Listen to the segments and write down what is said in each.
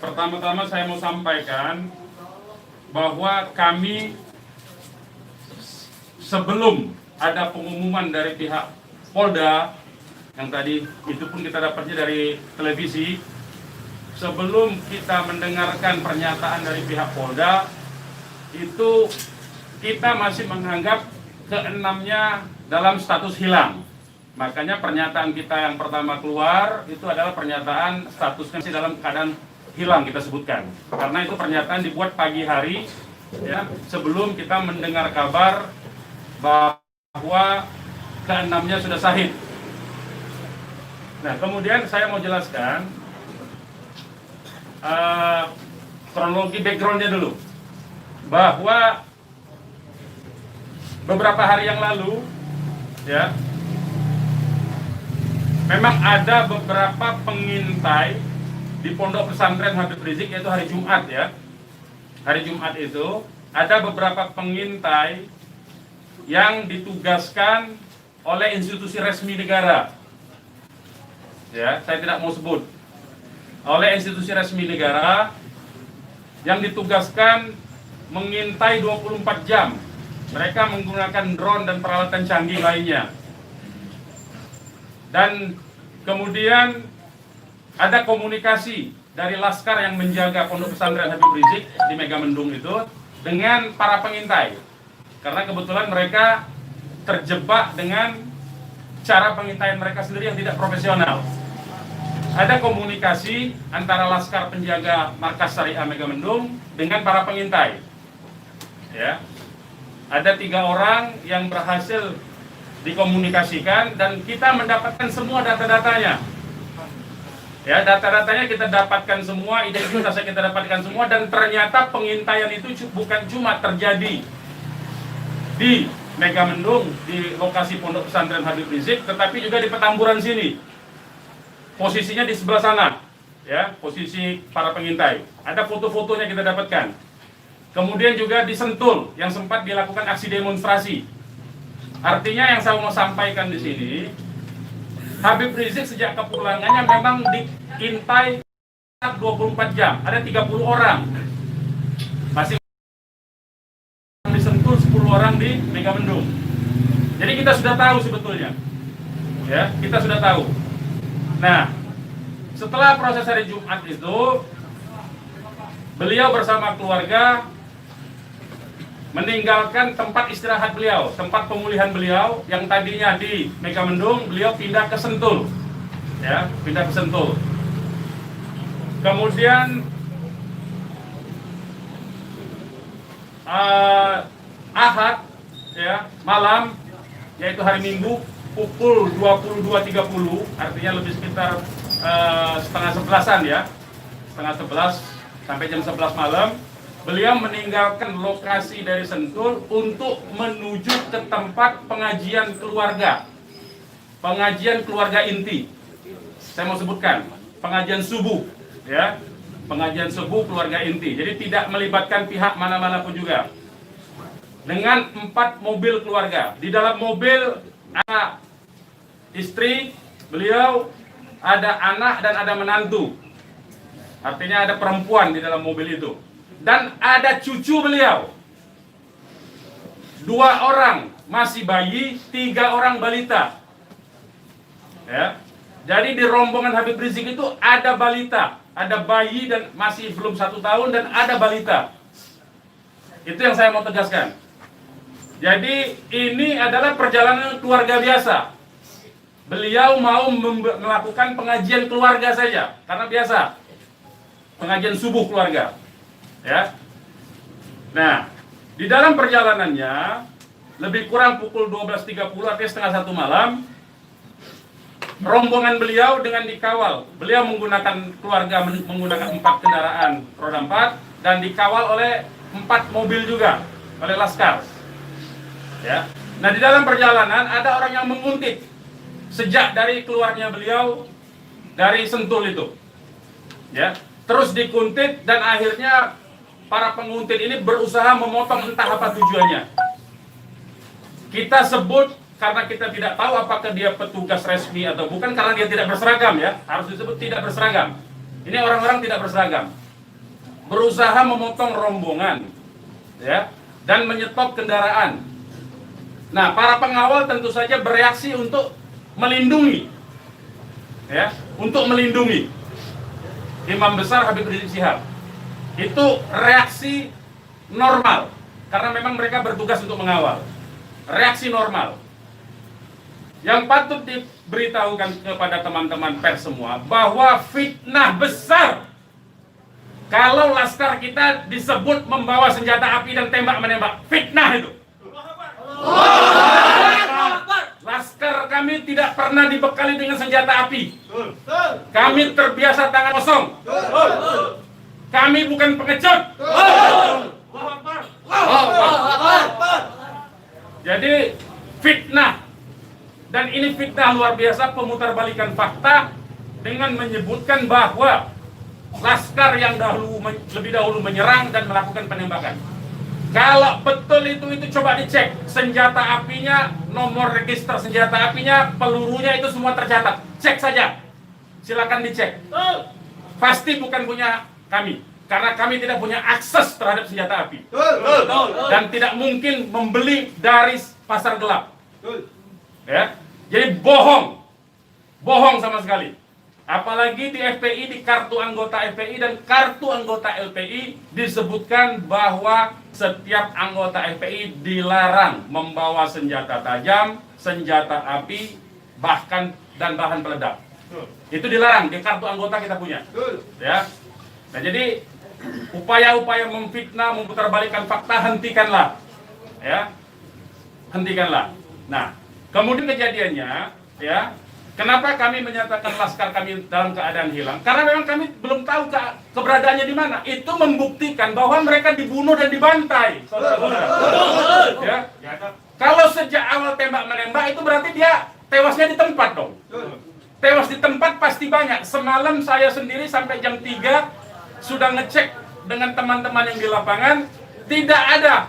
Pertama-tama saya mau sampaikan bahwa kami sebelum ada pengumuman dari pihak Polda, yang tadi itu pun kita dapatnya dari televisi, sebelum kita mendengarkan pernyataan dari pihak Polda, itu kita masih menganggap keenamnya dalam status hilang. Makanya pernyataan kita yang pertama keluar itu adalah pernyataan statusnya masih dalam keadaan hilang, kita sebutkan. Karena itu pernyataan dibuat pagi hari, ya, sebelum kita mendengar kabar bahwa keenamnya sudah syahid. Nah, kemudian saya mau jelaskan kronologi backgroundnya dulu, bahwa beberapa hari yang lalu, ya, memang ada beberapa pengintai di Pondok Pesantren Habib Rizik, yaitu hari Jumat, ya. Hari Jumat itu ada beberapa pengintai yang ditugaskan oleh institusi resmi negara. Ya, saya tidak mau sebut. Oleh institusi resmi negara yang ditugaskan mengintai 24 jam. Mereka menggunakan drone dan peralatan canggih lainnya. Dan kemudian ada komunikasi dari laskar yang menjaga Pondok Pesantren Habib Rizik di Megamendung itu dengan para pengintai. Karena kebetulan mereka terjebak dengan cara pengintaian mereka sendiri yang tidak profesional. Ada komunikasi antara laskar penjaga markas Syariah Megamendung dengan para pengintai. Ya. Ada 3 orang yang berhasil dikomunikasikan dan kita mendapatkan semua data-datanya. Ya, data-datanya kita dapatkan semua, identitasnya kita dapatkan semua, dan ternyata pengintaian itu bukan cuma terjadi di Megamendung, di lokasi Pondok Pesantren Habib Rizik, tetapi juga di Petamburan sini. Posisinya di sebelah sana, ya, posisi para pengintai. Ada foto-fotonya kita dapatkan. Kemudian juga di Sentul yang sempat dilakukan aksi demonstrasi. Artinya yang saya mau sampaikan di sini, Habib Rizik sejak kepulangannya memang diintai 24 jam. Ada 30 orang. Masih di Sentul, 10 orang di Megamendung. Jadi kita sudah tahu sebetulnya. Ya, kita sudah tahu. Nah, setelah proses hari Jumat itu, beliau bersama keluarga meninggalkan tempat istirahat beliau, tempat pemulihan beliau yang tadinya di Megamendung, beliau pindah ke Sentul, ya, pindah ke Sentul. Kemudian Ahad, ya, malam, yaitu hari Minggu pukul 22.30, artinya lebih sekitar setengah 11-an, ya, setengah 11 sampai jam 11 malam. Beliau meninggalkan lokasi dari Sentul untuk menuju ke tempat pengajian keluarga. Pengajian keluarga inti. Saya mau sebutkan, pengajian subuh, ya. Pengajian subuh keluarga inti. Jadi tidak melibatkan pihak mana-mana pun juga. Dengan 4 mobil keluarga. Di dalam mobil ada istri beliau, ada anak dan ada menantu. Artinya ada perempuan di dalam mobil itu. Dan ada cucu beliau. 2 orang masih bayi, 3 orang balita. Ya. Jadi di rombongan Habib Rizik itu ada balita, ada bayi dan masih belum 1 tahun, dan ada balita. Itu yang saya mau tegaskan. Jadi ini adalah perjalanan keluarga biasa. Beliau mau melakukan pengajian keluarga saja, karena biasa pengajian subuh keluarga. Ya. Nah, di dalam perjalanannya lebih kurang pukul 12.30, artinya setengah 1 malam, rombongan beliau dengan dikawal. Beliau menggunakan keluarga menggunakan 4 kendaraan roda 4 dan dikawal oleh 4 mobil juga oleh laskar. Ya. Nah, di dalam perjalanan ada orang yang menguntit sejak dari keluarnya beliau dari Sentul itu. Ya. Terus dikuntit dan akhirnya para penguntit ini berusaha memotong, entah apa tujuannya. Kita sebut karena kita tidak tahu apakah dia petugas resmi atau bukan, karena dia tidak berseragam, ya. Harus disebut tidak berseragam. Ini orang-orang tidak berseragam. berusaha memotong rombongan, ya, dan menyetop kendaraan. Nah, para pengawal tentu saja bereaksi untuk melindungi, ya, untuk melindungi Imam Besar Habib Rizik Syihab. Itu reaksi normal, karena memang mereka bertugas untuk mengawal. Reaksi normal. Yang patut diberitahukan kepada teman-teman pers semua bahwa fitnah besar kalau laskar kita disebut membawa senjata api dan tembak-menembak. Fitnah itu. Laskar kami tidak pernah dibekali dengan senjata api. Kami terbiasa tangan kosong. Kami bukan pengecut. Jadi fitnah. Dan ini fitnah luar biasa, pemutarbalikan fakta dengan menyebutkan bahwa laskar yang lebih dahulu menyerang dan melakukan penembakan. Kalau betul itu coba dicek senjata apinya, nomor register senjata apinya, pelurunya itu semua tercatat. Cek saja, silakan dicek. Pasti bukan punya kami, karena kami tidak punya akses terhadap senjata api dan tidak mungkin membeli dari pasar gelap. Ya, jadi bohong sama sekali. Apalagi di FPI, di kartu anggota FPI dan kartu anggota LPI disebutkan bahwa setiap anggota FPI dilarang membawa senjata tajam, senjata api, bahkan dan bahan peledak. Itu dilarang di kartu anggota kita punya. Ya. Nah, jadi upaya-upaya memfitnah, memutarbalikkan fakta hentikanlah. Ya. Hentikanlah. Nah, kemudian kejadiannya, ya, kenapa kami menyatakan laskar kami dalam keadaan hilang? Karena memang kami belum tahu keberadaannya di mana. Itu membuktikan bahwa mereka dibunuh dan dibantai, saudara-saudara. Ya. Kalau sejak awal tembak menembak itu berarti dia tewasnya di tempat dong. Tewas di tempat pasti banyak. Semalam saya sendiri sampai jam 3 sudah ngecek dengan teman-teman yang di lapangan, tidak ada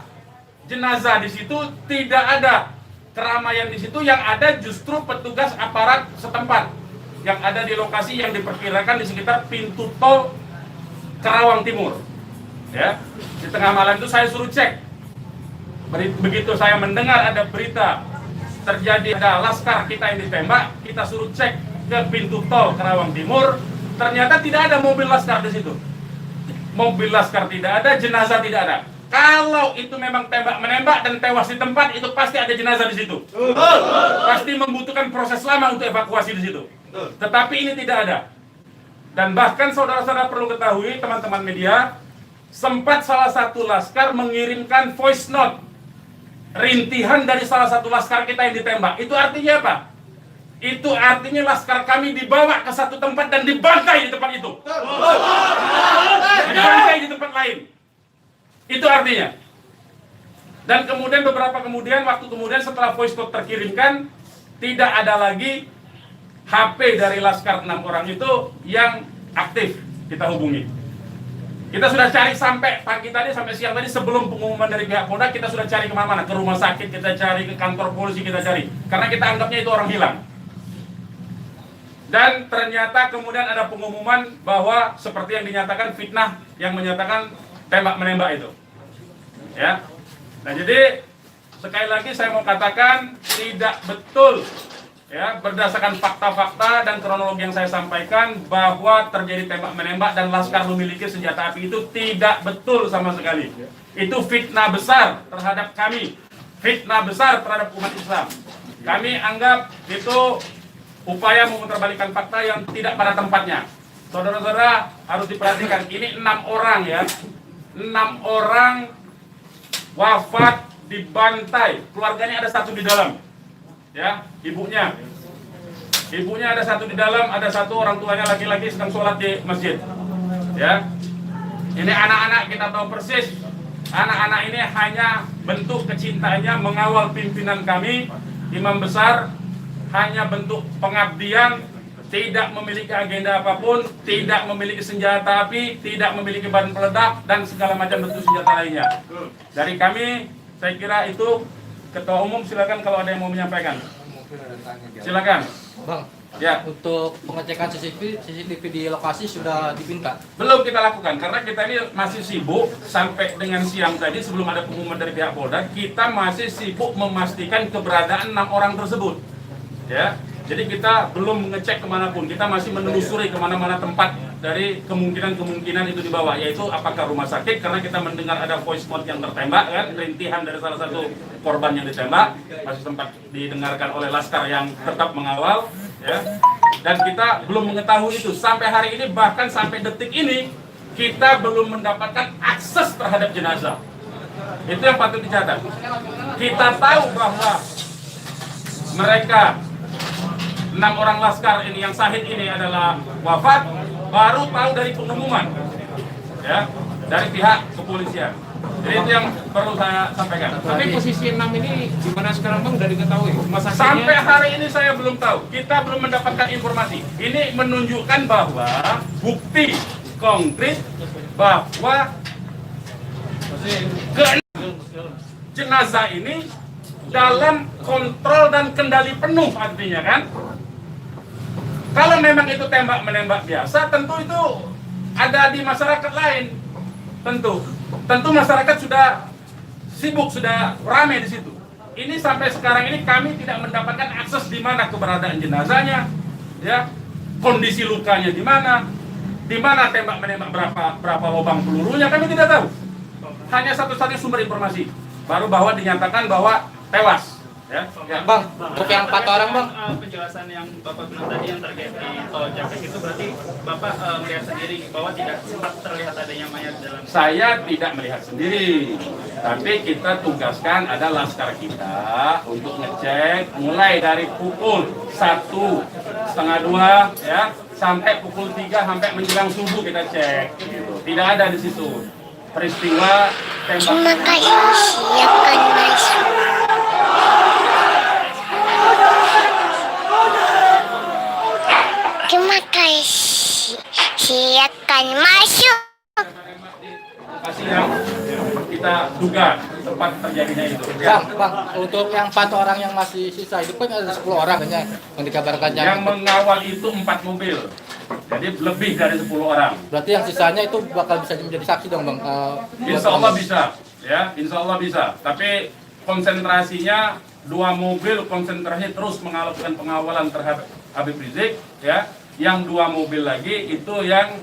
jenazah di situ, tidak ada keramaian di situ. Yang ada justru petugas aparat setempat yang ada di lokasi yang diperkirakan di sekitar pintu tol Karawang Timur. Ya, di tengah malam itu saya suruh cek. Begitu saya mendengar ada berita terjadi ada laskar kita yang ditembak, kita suruh cek ke pintu tol Karawang Timur. Ternyata tidak ada mobil laskar di situ. Mobil laskar tidak ada, jenazah tidak ada. Kalau itu memang tembak-menembak dan tewas di tempat, itu pasti ada jenazah di situ. Pasti membutuhkan proses lama untuk evakuasi di situ. Tetapi ini tidak ada. Dan bahkan saudara-saudara perlu ketahui, teman-teman media, sempat salah satu laskar mengirimkan voice note rintihan dari salah satu laskar kita yang ditembak. Itu artinya apa? Itu artinya laskar kami dibawa ke satu tempat dan dibantai di tempat itu. Dibantai di tempat lain. Itu artinya. Dan kemudian waktu kemudian setelah voice note terkirimkan, tidak ada lagi HP dari laskar 6 orang itu yang aktif kita hubungi. Kita sudah cari sampai pagi tadi, sampai siang tadi sebelum pengumuman dari pihak Polda, kita sudah cari kemana-mana, ke rumah sakit kita cari, ke kantor polisi kita cari, karena kita anggapnya itu orang hilang. Dan ternyata kemudian ada pengumuman bahwa seperti yang dinyatakan fitnah yang menyatakan tembak menembak itu. Ya. Nah, jadi sekali lagi saya mau katakan tidak betul, ya, berdasarkan fakta-fakta dan kronologi yang saya sampaikan bahwa terjadi tembak menembak dan laskar memiliki senjata api, itu tidak betul sama sekali. Itu fitnah besar terhadap kami, fitnah besar terhadap umat Islam. Kami anggap itu upaya memutarbalikkan fakta yang tidak pada tempatnya. Saudara-saudara harus diperhatikan, ini 6 orang ya, 6 orang wafat dibantai, keluarganya ada 1 di dalam, ya, ibunya ada 1 di dalam, ada 1 orang tuanya laki-laki sedang sholat di masjid, ya. Ini anak-anak kita tahu persis, anak-anak ini hanya bentuk kecintaannya mengawal pimpinan kami, imam besar, hanya bentuk pengabdian, tidak memiliki agenda apapun, tidak memiliki senjata api, tidak memiliki bahan peledak, dan segala macam bentuk senjata lainnya. Dari kami, saya kira itu. Ketua Umum silakan kalau ada yang mau menyampaikan. Silakan. Bang, Ya. Untuk pengecekan CCTV di lokasi sudah dipinta? Belum kita lakukan karena kita ini masih sibuk sampai dengan siang tadi sebelum ada pengumuman dari pihak Polda, kita masih sibuk memastikan keberadaan 6 orang tersebut. Ya, jadi kita belum mengecek kemanapun, kita masih menelusuri kemana-mana tempat dari kemungkinan itu dibawa, yaitu apakah rumah sakit karena kita mendengar ada voice note yang tertembak kan, rintihan dari salah satu korban yang ditembak, masih sempat didengarkan oleh Laskar yang tetap mengawal. Ya, dan kita belum mengetahui itu sampai hari ini, bahkan sampai detik ini kita belum mendapatkan akses terhadap jenazah. Itu yang patut dicatat. Kita tahu bahwa mereka 6 orang Laskar ini yang syahid ini adalah wafat, baru tahu dari pengumuman, ya, dari pihak kepolisian. Jadi itu yang perlu saya sampaikan. Tapi posisi 6 ini di mana sekarang Bang, udah diketahui? Sampai hari ini saya belum tahu. Kita belum mendapatkan informasi. Ini menunjukkan bahwa bukti konkret bahwa jenazah ini dalam kontrol dan kendali penuh, artinya kan. Kalau memang itu tembak-menembak biasa, tentu itu ada di masyarakat lain. Tentu masyarakat sudah sibuk, sudah ramai di situ. Ini sampai sekarang ini kami tidak mendapatkan akses di mana keberadaan jenazahnya, ya, kondisi lukanya di mana tembak-menembak, berapa lubang pelurunya, kami tidak tahu. Hanya satu-satunya sumber informasi, baru bahwa dinyatakan bahwa tewas. Ya. Bang, untuk yang 4 orang Bang, penjelasan yang Bapak bilang tadi yang terkait di tol Japek itu berarti Bapak melihat sendiri bahwa tidak sempat terlihat adanya mayat dalam. Saya tidak melihat sendiri, tapi kita tugaskan ada Laskar kita untuk ngecek mulai dari pukul 1, setengah 2, ya, sampai pukul 3 sampai menjelang subuh kita cek. Gitu. Tidak ada di situ peristiwa tembak. Terima kasih, siapkan masuk. Terima kasih, siapkan masuk. Lokasi yang kita duga tempat terjadinya itu. Bang, untuk yang 4 orang yang masih sisa itu kan ada 10 orang kan yang dikabarkan Yang mengawal itu 4 mobil. Jadi lebih dari 10 orang. Berarti yang sisanya itu bakal bisa menjadi saksi dong Bang? Insya Allah bisa, ya, insya Allah bisa. Tapi konsentrasinya 2 mobil konsentrasi terus melakukan pengawalan terhadap Habib Rizik, ya. Yang 2 mobil lagi itu yang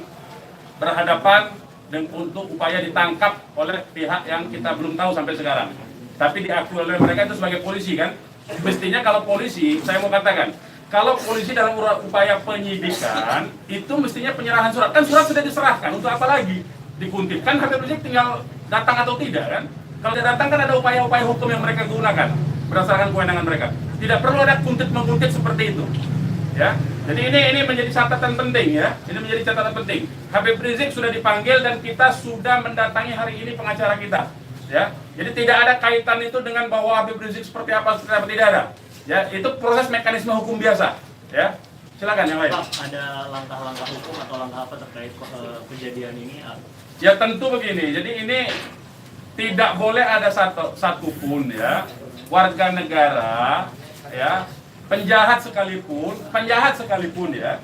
berhadapan dan untuk upaya ditangkap oleh pihak yang kita belum tahu sampai sekarang. Tapi diakui oleh mereka itu sebagai polisi kan. Mestinya kalau polisi, saya mau katakan, kalau polisi dalam upaya penyidikan itu mestinya penyerahan surat. Kan surat sudah diserahkan, untuk apa lagi dikuntit? Kan Habib Rizik tinggal datang atau tidak kan? Kalau dia datang kan ada upaya-upaya hukum yang mereka gunakan berdasarkan kewenangan mereka. Tidak perlu ada kuntit-menguntit seperti itu. Ya, jadi ini menjadi catatan penting ya. Ini menjadi catatan penting. Habib Rizik sudah dipanggil dan kita sudah mendatangi hari ini pengacara kita. Ya, jadi tidak ada kaitan itu dengan bahwa Habib Rizik seperti apa tidak ada. Ya, itu proses mekanisme hukum biasa. Ya, silakan yang lain. Ada langkah-langkah hukum atau langkah apa terkait kejadian ini? Ya tentu begini. Jadi ini tidak boleh ada satupun ya warga negara ya. Penjahat sekalipun ya,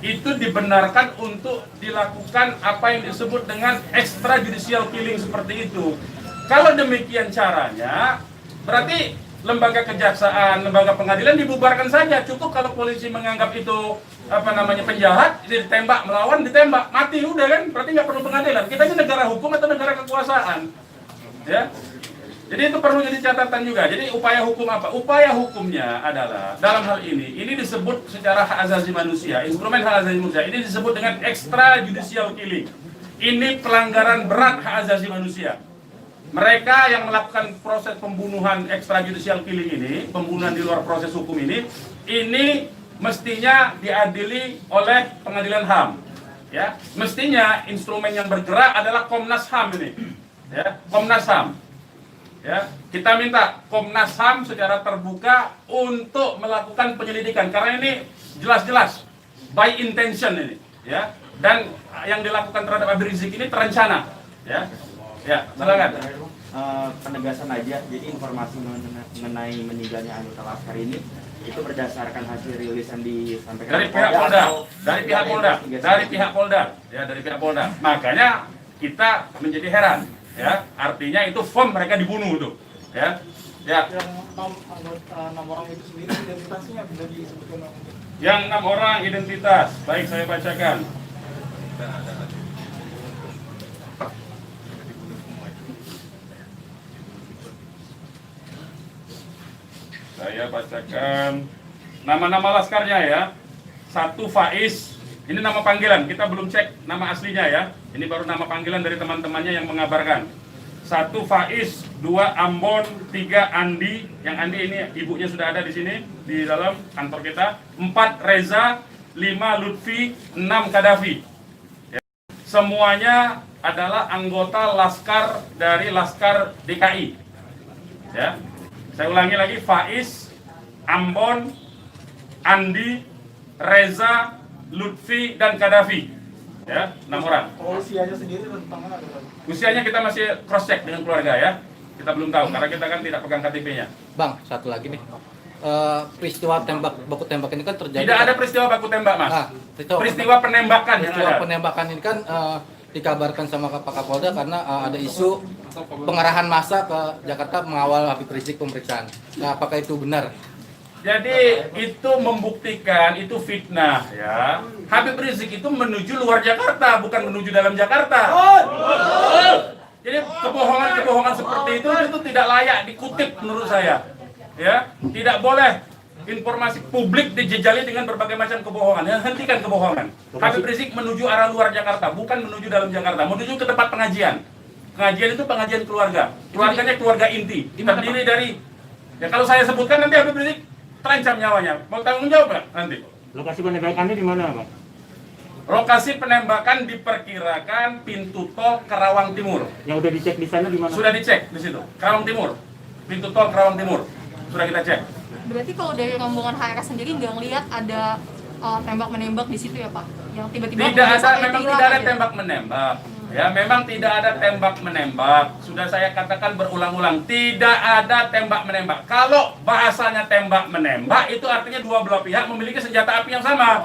itu dibenarkan untuk dilakukan apa yang disebut dengan extrajudicial killing seperti itu. Kalau demikian caranya, berarti lembaga kejaksaan, lembaga pengadilan dibubarkan saja. Cukup kalau polisi menganggap itu penjahat, ditembak, melawan, ditembak, mati udah kan? Berarti nggak perlu pengadilan. Kita ini negara hukum atau negara kekuasaan, ya. Jadi itu perlu jadi catatan juga. Jadi upaya hukum apa? Upaya hukumnya adalah dalam hal ini disebut secara hak asasi manusia, instrumen hak asasi manusia. Ini disebut dengan extrajudicial killing. Ini pelanggaran berat hak asasi manusia. Mereka yang melakukan proses pembunuhan extrajudicial killing ini, pembunuhan di luar proses hukum ini mestinya diadili oleh pengadilan HAM. Ya, mestinya instrumen yang bergerak adalah Komnas HAM ini. Ya, Komnas HAM. Ya, kita minta Komnas HAM secara terbuka untuk melakukan penyelidikan karena ini jelas-jelas by intention ini, ya. Dan yang dilakukan terhadap Habib Rizik ini terencana, ya. Ya, silakan. Penegasan aja, jadi informasi mengenai meninggalnya anggota Laskar ini Itu berdasarkan hasil rilis yang disampaikan Dari oleh pihak Polda, atau dari pihak Polda, dari pihak Polda, ya dari pihak Polda. Makanya kita menjadi heran, ya. Artinya itu firm mereka dibunuh tuh, ya. Ya. Yang 6 orang itu sendiri identitasnya bisa disebutkan? Yang 6 orang identitas, baik saya bacakan. Saya bacakan nama-nama laskarnya ya. 1 Faiz, ini nama panggilan, kita belum cek nama aslinya ya. Ini baru nama panggilan dari teman-temannya yang mengabarkan. 1 Faiz, 2 Ambon, 3 Andi. Yang Andi ini ibunya sudah ada di sini di dalam kantor kita. 4 Reza, 5 Lutfi, 6 Kadafi. Ya. Semuanya adalah anggota laskar dari Laskar DKI. Ya. Saya ulangi lagi, Faiz, Ambon, Andi, Reza, Lutfi, dan Kadafi. Ya, 6 orang. Usianya sendiri tentang mana? Usianya kita masih cross check dengan keluarga ya. Kita belum tahu karena kita kan tidak pegang KTP-nya. Bang, satu lagi nih. Peristiwa baku tembak ini kan terjadi. Tidak ada peristiwa baku tembak, Mas. Peristiwa penembakan yang peristiwa ada. penembakan ini kan dikabarkan sama Pak Kapolda karena ada isu pengarahan massa ke Jakarta mengawal Habib Rizik pemeriksaan. Nah, apakah itu benar? Jadi itu membuktikan itu fitnah ya. Habib Rizik itu menuju luar Jakarta, bukan menuju dalam Jakarta. Jadi kebohongan-kebohongan seperti itu tidak layak dikutip menurut saya. Ya, tidak boleh informasi publik dijejali dengan berbagai macam kebohongan. Ya, hentikan kebohongan. Habib Rizik menuju arah luar Jakarta, bukan menuju dalam Jakarta. Menuju ke tempat pengajian. Pengajian itu pengajian keluarga. Keluarganya keluarga inti. Terdiri dari, ya kalau saya sebutkan nanti Habib Rizik terancam nyawanya. Mau tanggung jawab nggak nanti? Lokasi penembakannya di mana, Bang? Lokasi penembakan diperkirakan pintu tol Kerawang Timur. Yang udah dicek di sana di mana? Sudah dicek di situ. Kerawang Timur. Pintu tol Kerawang Timur. Sudah kita cek. Berarti kalau dari rombongan HRS sendiri nggak ngelihat ada tembak-menembak di situ ya Pak? Yang tiba-tiba Tidak ada, sampai memang hilang tidak ada aja. tembak-menembak. Ya, memang tidak ada tembak-menembak. Sudah saya katakan berulang-ulang, tidak ada tembak-menembak. Kalau bahasanya tembak-menembak, itu artinya dua belah pihak memiliki senjata api yang sama.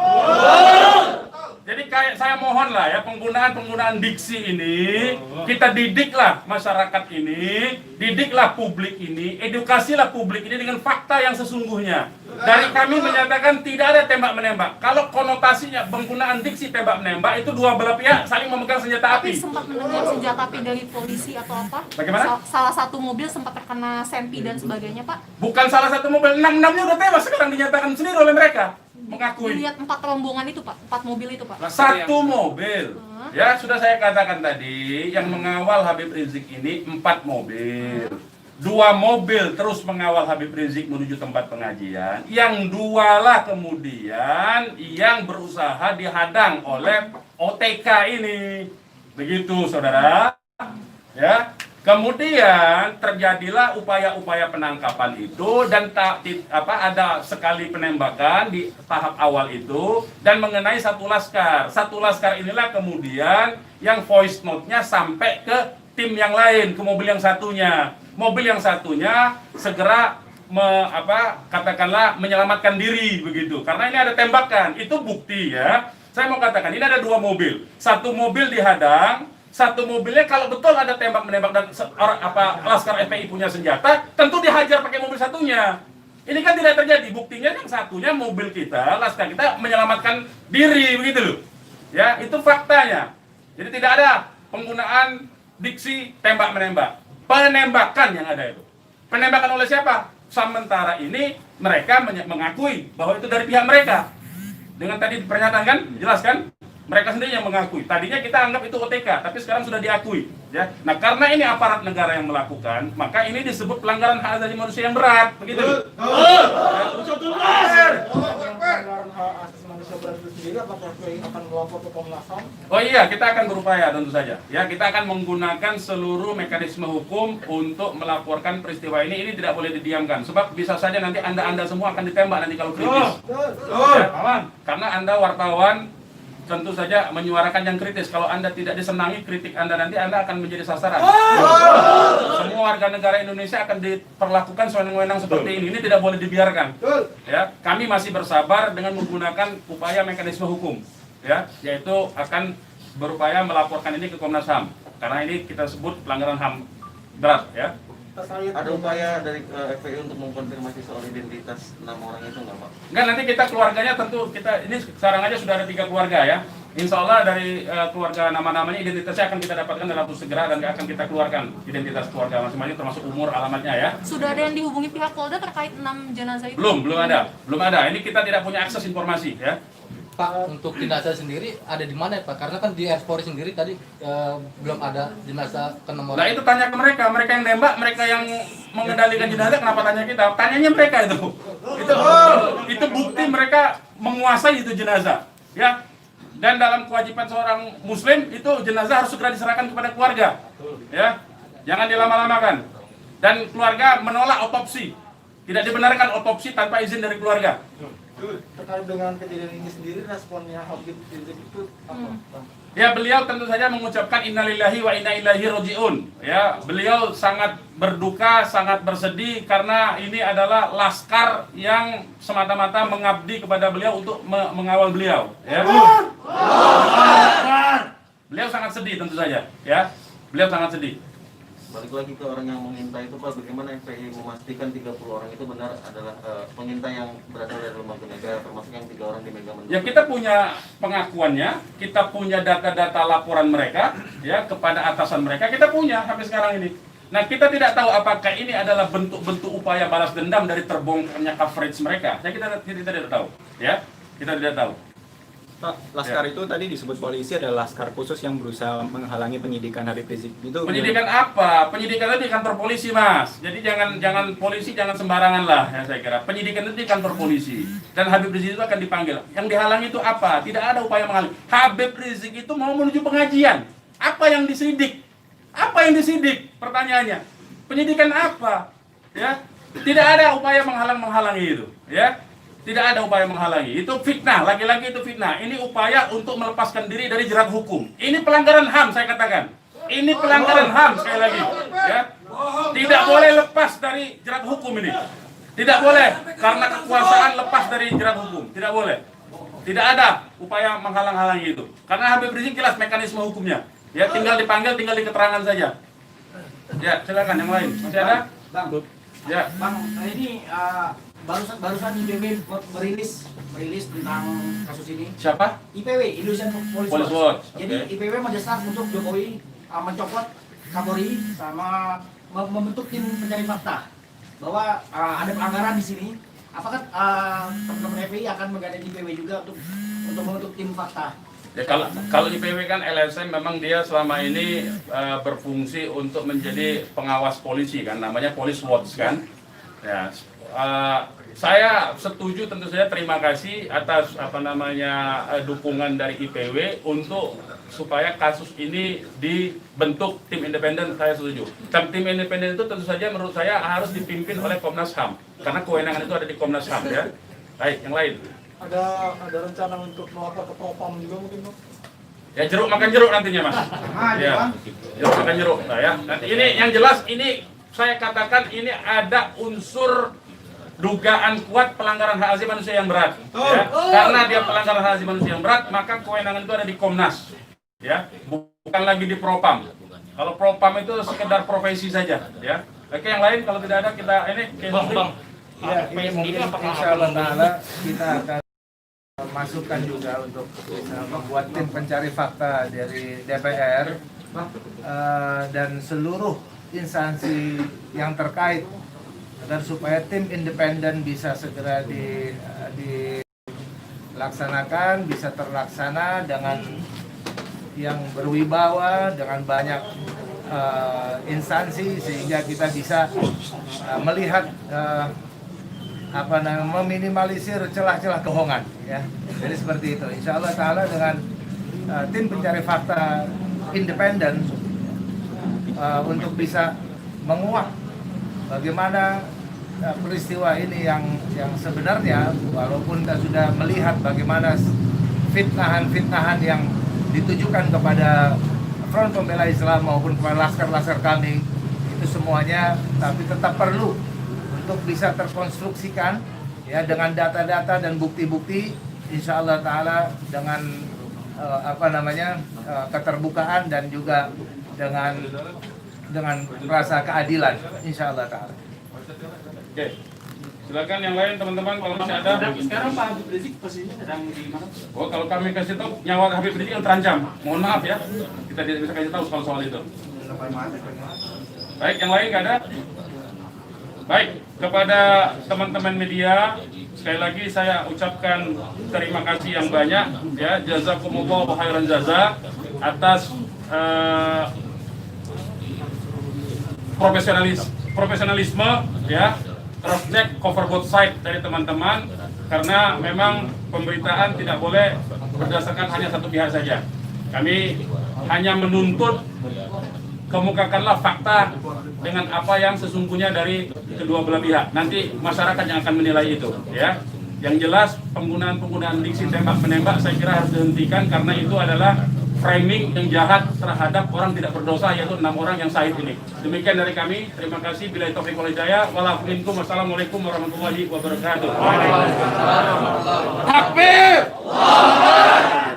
Jadi kayak saya mohon lah ya, penggunaan diksi ini, kita didiklah masyarakat ini, didiklah publik ini, edukasilah publik ini dengan fakta yang sesungguhnya. Dari kami menyatakan tidak ada tembak-menembak. Kalau konotasinya penggunaan diksi tembak-menembak, itu dua belah pihak saling memegang senjata Tapi api. sempat mendengar senjata api dari polisi atau apa? Bagaimana? Salah satu mobil sempat terkena sempi dan sebagainya Pak. Bukan salah satu mobil, 6-6-nya udah tewas sekarang dinyatakan sendiri oleh mereka. Mengakui. Dilihat 4 rombongan itu Pak, 4 mobil itu Pak. Satu mobil. Ya, sudah saya katakan tadi, yang mengawal Habib Rizik ini 4 mobil. 2 mobil terus mengawal Habib Rizik menuju tempat pengajian. Yang 2 lah kemudian yang berusaha dihadang oleh OTK ini. Begitu, saudara. Ya. Kemudian terjadilah upaya-upaya penangkapan itu dan ada sekali penembakan di tahap awal itu dan mengenai satu laskar. Satu laskar inilah kemudian yang voice note-nya sampai ke tim yang lain, ke mobil yang satunya. Mobil yang satunya segera katakanlah menyelamatkan diri begitu. Karena ini ada tembakan, itu bukti ya. Saya mau katakan ini ada 2 mobil. Satu mobil dihadang, satu mobilnya kalau betul ada tembak-menembak dan laskar FPI punya senjata, tentu dihajar pakai mobil satunya. Ini kan tidak terjadi. Buktinya yang satunya mobil kita, laskar kita menyelamatkan diri begitu loh. Ya, itu faktanya. Jadi tidak ada penggunaan diksi tembak-menembak. Penembakan yang ada itu. Penembakan oleh siapa? Sementara ini mereka mengakui bahwa itu dari pihak mereka. Dengan tadi pernyataan kan, jelas kan? Mereka sendiri yang mengakui. Tadinya kita anggap itu OTK, tapi sekarang sudah diakui. Ya. Nah, karena ini aparat negara yang melakukan, maka ini disebut pelanggaran hak asasi manusia yang berat, begitu. Pelanggaran hak asasi manusia berat itu sendiri apakah akan melapor ke Komnas HAM? Oh iya, kita akan berupaya tentu saja. Ya, kita akan menggunakan seluruh mekanisme hukum untuk melaporkan peristiwa ini. Ini tidak boleh didiamkan, sebab bisa saja nanti anda semua akan ditembak nanti kalau kritis. Ya, aman. Karena anda wartawan tentu saja menyuarakan yang kritis. Kalau Anda tidak disenangi kritik Anda nanti Anda akan menjadi sasaran. Semua warga negara Indonesia akan diperlakukan sewenang-wenang seperti ini. Ini tidak boleh dibiarkan. Ya, kami masih bersabar dengan menggunakan upaya mekanisme hukum. Ya, yaitu akan berupaya melaporkan ini ke Komnas HAM. Karena ini kita sebut pelanggaran HAM berat, ya. Ada upaya dari FPI untuk mengkonfirmasi soal identitas 6 orang itu nggak, Pak? Enggak, nanti kita keluarganya tentu kita ini sekarang aja sudah ada 3 keluarga ya. Insya Allah dari keluarga nama-namanya identitasnya akan kita dapatkan dalam waktu segera dan akan kita keluarkan identitas keluarga masing-masing termasuk umur, alamatnya ya. Sudah ada yang dihubungi pihak Polda terkait 6 jenazah itu? Belum ada. Ini kita tidak punya akses informasi ya. Pak, untuk jenazah sendiri ada di mana ya Pak? Karena kan di Polri sendiri tadi belum ada jenazah ke nomor. Nah itu tanya ke mereka yang nembak, mereka yang mengendalikan jenazah, kenapa tanya kita? Tanyanya mereka itu. Itu bukti mereka menguasai itu jenazah, ya. Dan dalam kewajiban seorang Muslim itu jenazah harus segera diserahkan kepada keluarga, ya. Jangan dilama-lamakan. Dan keluarga menolak otopsi, tidak dibenarkan otopsi tanpa izin dari keluarga. Terkait dengan kejadian ini sendiri, responnya Habib Rizik itu apa? Ya, beliau tentu saja mengucapkan innalillahi wa inna ilaihi rajiun. Ya, beliau sangat berduka, sangat bersedih karena ini adalah laskar yang semata-mata mengabdi kepada beliau untuk mengawal beliau, ya. Beliau sangat sedih tentu saja, ya. Beliau sangat sedih. Balik lagi ke orang yang mengintai itu, Pak, bagaimana FPI memastikan 30 orang itu benar adalah pengintai yang berasal dari lembaga negara, termasuk yang 3 orang di Mega Mendung? Ya, kita punya pengakuannya, kita punya data-data laporan mereka, ya, kepada atasan mereka, kita punya sampai sekarang ini. Nah, kita tidak tahu apakah ini adalah bentuk-bentuk upaya balas dendam dari terbongkarnya coverage mereka. Ya, kita tidak tahu, ya, kita tidak tahu. Pak, laskar itu tadi disebut polisi adalah laskar khusus yang berusaha menghalangi penyidikan Habib Rizik. Itu penyidikan apa? Penyidikan itu di kantor polisi, Mas. Jadi jangan polisi jangan sembarangan lah, ya saya kira. Penyidikan itu di kantor polisi. Dan Habib Rizik itu akan dipanggil. Yang dihalangi itu apa? Tidak ada upaya menghalangi. Habib Rizik itu mau menuju pengajian. Apa yang disidik? Apa yang disidik? Pertanyaannya. Penyidikan apa? Ya. Tidak ada upaya menghalangi itu, ya. Tidak ada upaya menghalangi. Itu fitnah, lagi-lagi itu fitnah. Ini upaya untuk melepaskan diri dari jerat hukum. Ini pelanggaran HAM, saya katakan. Ini pelanggaran HAM, sekali lagi. Ya. Tidak boleh lepas dari jerat hukum ini. Tidak boleh, karena kekuasaan lepas dari jerat hukum. Tidak boleh. Tidak ada upaya menghalang-halangi itu. Karena Habib Rizik jelas mekanisme hukumnya. Ya, tinggal dipanggil, tinggal diketerangan saja. Ya, silakan yang lain. Masih ada? Bang, ya. Bang, ini barusan IPW merilis tentang kasus ini. Siapa? IPW, Indonesian Police Watch. Jadi IPW mendesak untuk Jokowi mencopot Kapolri sama membentuk tim pencari fakta bahwa ada pelanggaran di sini. Apakah teman-teman FPI akan menggandeng IPW juga untuk membentuk tim fakta? Ya, kalau IPW kan LSM memang dia selama ini berfungsi untuk menjadi pengawas polisi kan, namanya Police Watch kan. Ya, saya setuju, tentu saja terima kasih atas dukungan dari IPW untuk supaya kasus ini dibentuk tim independen. Saya setuju. Tim independen itu tentu saja menurut saya harus dipimpin oleh Komnas HAM karena kewenangan itu ada di Komnas HAM, ya. Baik, yang lain. Ada rencana untuk melapor ke Propam juga mungkin, Pak? Ya, jeruk makan jeruk nantinya, Mas. Ya, jeruk makan jeruk. Nah, ya. Nanti ini yang jelas ini saya katakan ini ada unsur dugaan kuat pelanggaran hak asasi manusia yang berat. Ya. Karena dia pelanggaran hak asasi manusia yang berat, maka kewenangan itu ada di Komnas. Ya, bukan lagi di Propam. Kalau Propam itu sekedar profesi saja. Ya. Oke, yang lain kalau tidak ada kita ini. Bang. Ya, ini mungkin insya Allah Ta'ala kita akan masukkan juga untuk membuat tim pencari fakta dari DPR dan seluruh instansi yang terkait agar supaya tim independen bisa segera dilaksanakan, bisa terlaksana dengan yang berwibawa, dengan banyak instansi sehingga kita bisa melihat meminimalisir celah-celah kebohongan, ya. Jadi seperti itu. Insya Allah Ta'ala dengan tim pencari fakta independen untuk bisa menguak bagaimana peristiwa ini yang sebenarnya, walaupun kita sudah melihat bagaimana fitnahan-fitnahan yang ditujukan kepada Front Pembela Islam maupun kepada laskar-laskar kami, itu semuanya tapi tetap perlu untuk bisa terkonstruksikan ya dengan data-data dan bukti-bukti, insya Allah Ta'ala dengan keterbukaan dan juga dengan rasa keadilan, insya Allah Ta'ala. Oke, silakan yang lain teman-teman kalau masih ada. Sekarang Pak Habib Rizik posisinya sedang di mana? Oh, kalau kami kasih tahu nyawa Habib Rizik yang terancam. Mohon maaf ya, kita tidak bisa kasih tahu soal itu. Baik, yang lain nggak ada? Baik, kepada teman-teman media, sekali lagi saya ucapkan terima kasih yang banyak ya, jazakumullah khairan jaza atas profesionalisme ya, cross check cover both side dari teman-teman, karena memang pemberitaan tidak boleh berdasarkan hanya satu pihak saja. Kami hanya menuntut kemukakanlah fakta dengan apa yang sesungguhnya dari kedua belah pihak. Nanti masyarakat yang akan menilai itu ya. Yang jelas penggunaan diksi tembak-menembak saya kira harus dihentikan, karena itu adalah framing yang jahat terhadap orang tidak berdosa, yaitu 6 orang yang syahid ini. Demikian dari kami. Terima kasih. Billahi taufiq wal hidayah. Wassalamualaikum warahmatullahi wabarakatuh.